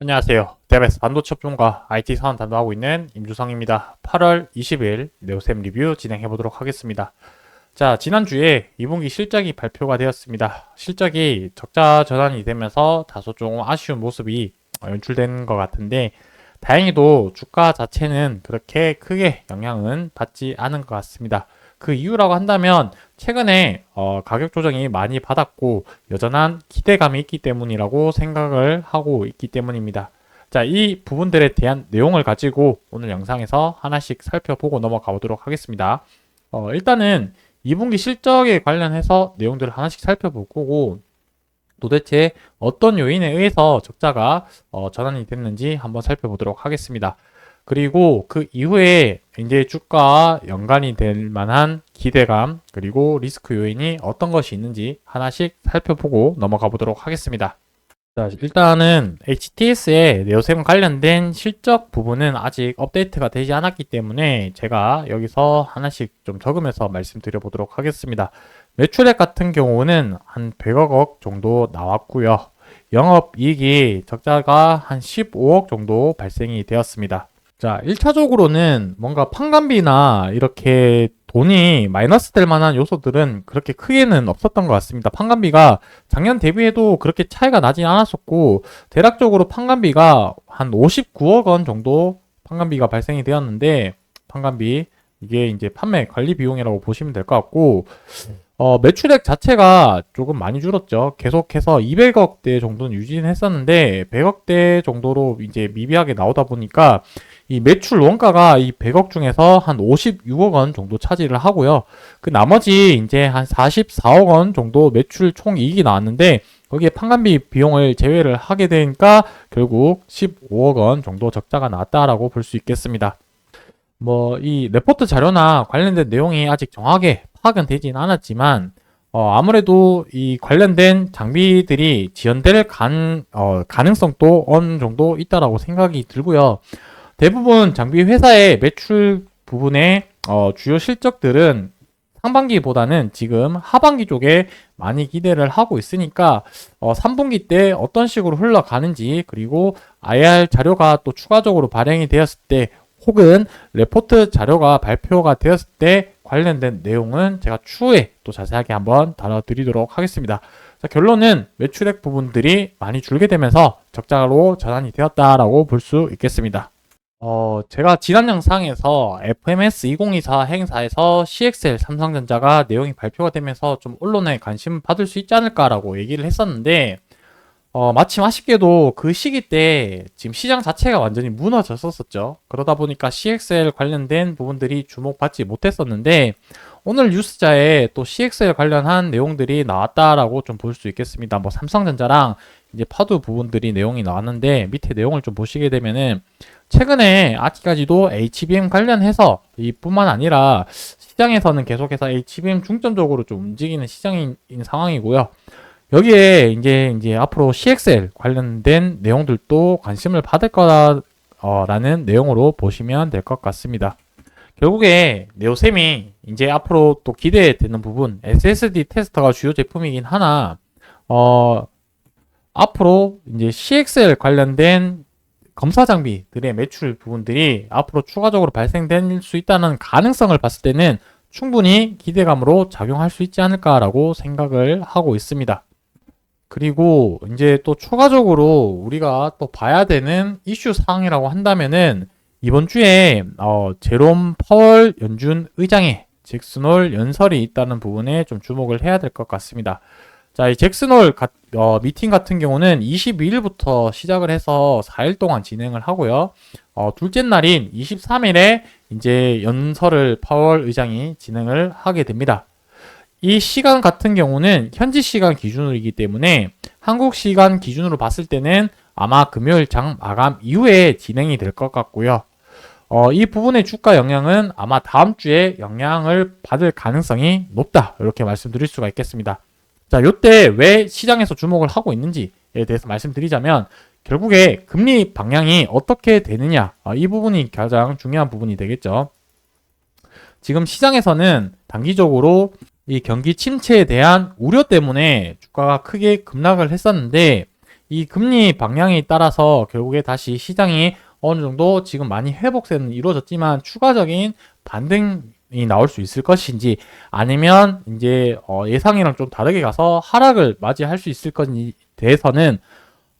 안녕하세요. 대학에서 반도체 업종과 IT 사원 담당하고 있는 임주성입니다. 8월 20일 네오셈 리뷰 진행해 보도록 하겠습니다. 자, 지난주에 2분기 실적이 발표가 되었습니다. 실적이 적자 전환이 되면서 다소 좀 아쉬운 모습이 연출된 것 같은데, 다행히도 주가 자체는 그렇게 크게 영향은 받지 않은 것 같습니다. 그 이유라고 한다면 최근에 가격 조정이 많이 받았고 여전한 기대감이 있기 때문이라고 생각을 하고 있기 때문입니다. 자, 이 부분들에 대한 내용을 가지고 오늘 영상에서 하나씩 살펴보고 넘어가 보도록 하겠습니다. 일단은 2분기 실적에 관련해서 내용들을 하나씩 살펴볼 거고, 도대체 어떤 요인에 의해서 적자가 전환이 됐는지 한번 살펴보도록 하겠습니다. 그리고 그 이후에 이제 주가와 연관이 될 만한 기대감, 그리고 리스크 요인이 어떤 것이 있는지 하나씩 살펴보고 넘어가 보도록 하겠습니다. 자, 일단은 HTS의 네오셈 관련된 실적 부분은 아직 업데이트가 되지 않았기 때문에 제가 여기서 하나씩 좀 적으면서 말씀드려 보도록 하겠습니다. 매출액 같은 경우는 한 100억 원 정도 나왔고요. 영업이익이 적자가 한 15억 정도 발생이 되었습니다. 자, 1차적으로는 뭔가 판관비나 이렇게 돈이 마이너스 될 만한 요소들은 그렇게 크게는 없었던 것 같습니다. 판관비가 작년 대비해도 그렇게 차이가 나진 않았었고, 대략적으로 판관비가 한 59억 원 정도 판관비가 발생이 되었는데, 판관비, 이게 이제 판매 관리 비용이라고 보시면 될 것 같고, 매출액 자체가 조금 많이 줄었죠. 계속해서 200억대 정도는 유지는 했었는데, 100억대 정도로 이제 미비하게 나오다 보니까, 이 매출 원가가 이 100억 중에서 한 56억 원 정도 차지를 하고요. 그 나머지 이제 한 44억 원 정도 매출 총 이익이 나왔는데, 거기에 판관비 비용을 제외를 하게 되니까 결국 15억 원 정도 적자가 나왔다라고 볼 수 있겠습니다. 뭐 이 레포트 자료나 관련된 내용이 아직 정확하게 파악은 되진 않았지만, 아무래도 이 관련된 장비들이 지연될 가능성도 어느 정도 있다라고 생각이 들고요. 대부분 장비 회사의 매출 부분의 주요 실적들은 상반기보다는 지금 하반기 쪽에 많이 기대를 하고 있으니까 3분기 때 어떤 식으로 흘러가는지, 그리고 IR 자료가 또 추가적으로 발행이 되었을 때, 혹은 레포트 자료가 발표가 되었을 때 관련된 내용은 제가 추후에 또 자세하게 한번 다뤄드리도록 하겠습니다. 자, 결론은 매출액 부분들이 많이 줄게 되면서 적자로 전환이 되었다라고 볼 수 있겠습니다. 제가 지난 영상에서 FMS 2024 행사에서 CXL 삼성전자가 내용이 발표가 되면서 좀 언론에 관심 받을 수 있지 않을까라고 얘기를 했었는데, 마침 아쉽게도 그 시기 때 지금 시장 자체가 완전히 무너졌었죠. 그러다 보니까 CXL 관련된 부분들이 주목받지 못했었는데, 오늘 뉴스자에 또 CXL 관련한 내용들이 나왔다라고 좀 볼 수 있겠습니다. 뭐 삼성전자랑 이제 파도 부분들이 내용이 나왔는데, 밑에 내용을 좀 보시게 되면은 최근에 아직까지도 HBM 관련해서 이뿐만 아니라 시장에서는 계속해서 HBM 중점적으로 좀 움직이는 시장인 상황이고요. 여기에 이제 앞으로 CXL 관련된 내용들도 관심을 받을 거라는 내용으로 보시면 될 것 같습니다. 결국에 네오셈이 이제 앞으로 또 기대되는 부분, SSD 테스터가 주요 제품이긴 하나, 앞으로 이제 CXL 관련된 검사 장비들의 매출 부분들이 앞으로 추가적으로 발생될 수 있다는 가능성을 봤을 때는 충분히 기대감으로 작용할 수 있지 않을까라고 생각을 하고 있습니다. 그리고 이제 또 추가적으로 우리가 또 봐야 되는 이슈 사항이라고 한다면은, 이번 주에 제롬 파월 연준 의장의 잭슨홀 연설이 있다는 부분에 좀 주목을 해야 될 것 같습니다. 자, 이 잭슨홀 미팅 같은 경우는 22일부터 시작을 해서 4일 동안 진행을 하고요. 둘째 날인 23일에 이제 연설을 파월 의장이 진행을 하게 됩니다. 이 시간 같은 경우는 현지 시간 기준으로이기 때문에 한국 시간 기준으로 봤을 때는 아마 금요일 장 마감 이후에 진행이 될 것 같고요. 이 부분의 주가 영향은 아마 다음 주에 영향을 받을 가능성이 높다, 이렇게 말씀드릴 수가 있겠습니다. 자, 요때 왜 시장에서 주목을 하고 있는지에 대해서 말씀드리자면, 결국에 금리 방향이 어떻게 되느냐, 이 부분이 가장 중요한 부분이 되겠죠. 지금 시장에서는 단기적으로 이 경기 침체에 대한 우려 때문에 주가가 크게 급락을 했었는데, 이 금리 방향에 따라서 결국에 다시 시장이 어느 정도 지금 많이 회복세는 이루어졌지만 추가적인 반등이 나올 수 있을 것인지 아니면 이제 예상이랑 좀 다르게 가서 하락을 맞이할 수 있을 것인지 대해서는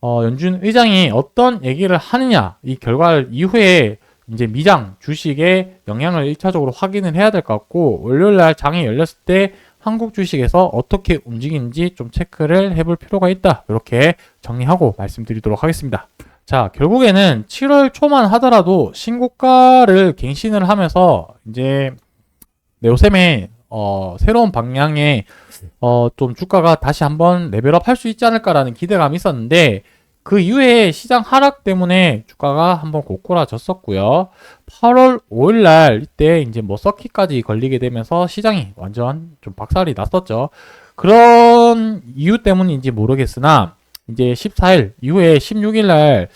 연준 의장이 어떤 얘기를 하느냐 이 결과 이후에 이제 미장 주식에 영향을 1차적으로 확인을 해야 될 것 같고 월요일날 장이 열렸을 때 한국 주식에서 어떻게 움직이는지 좀 체크를 해볼 필요가 있다. 이렇게 정리하고 말씀드리도록 하겠습니다. 자, 결국에는 7월 초만 하더라도 신고가를 갱신을 하면서 이제 네오셈의 새로운 방향에 좀 주가가 다시 한번 레벨업 할 수 있지 않을까라는 기대감이 있었는데 그 이후에 시장 하락 때문에 주가가 한번 고꾸라졌었고요. 8월 5일 날 이때 이제 뭐 서킷까지 걸리게 되면서 시장이 완전 좀 박살이 났었죠. 그런 이유 때문인지 모르겠으나 이제 14일 이후에 16일 날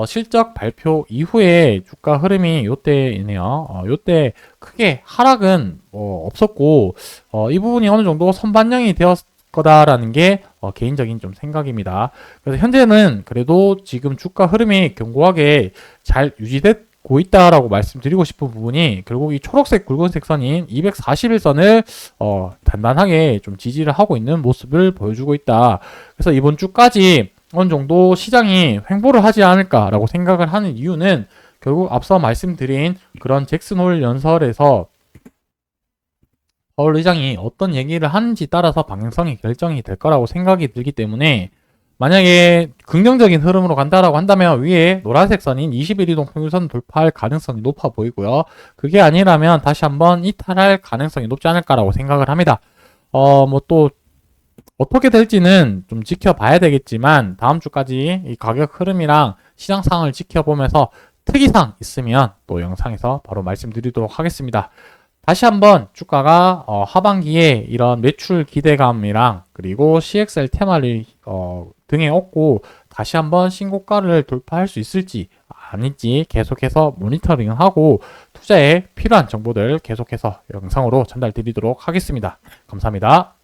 실적 발표 이후에 주가 흐름이 요때이네요. 요때 크게 하락은 없었고 이 부분이 어느 정도 선반영이 되었 거다라는 게 개인적인 좀 생각입니다. 그래서 현재는 그래도 지금 주가 흐름이 견고하게 잘 유지되고 있다라고 말씀드리고 싶은 부분이 결국 이 초록색 굵은색 선인 241선을 단단하게 좀 지지를 하고 있는 모습을 보여주고 있다. 그래서 이번 주까지 어느 정도 시장이 횡보를 하지 않을까라고 생각을 하는 이유는 결국 앞서 말씀드린 그런 잭슨 홀 연설에서 파월 의장이 어떤 얘기를 하는지 따라서 방향성이 결정이 될 거라고 생각이 들기 때문에 만약에 긍정적인 흐름으로 간다라고 한다면 위에 노란색 선인 21이동 평균선 돌파할 가능성이 높아 보이고요. 그게 아니라면 다시 한번 이탈할 가능성이 높지 않을까라고 생각을 합니다. 뭐 또 어떻게 될지는 좀 지켜봐야 되겠지만 다음 주까지 이 가격 흐름이랑 시장 상황을 지켜보면서 특이사항 있으면 또 영상에서 바로 말씀드리도록 하겠습니다. 다시 한번 주가가 하반기에 이런 매출 기대감이랑 그리고 CXL 테마를 등에 업고 다시 한번 신고가를 돌파할 수 있을지 아닐지 계속해서 모니터링하고 투자에 필요한 정보들 계속해서 영상으로 전달 드리도록 하겠습니다. 감사합니다.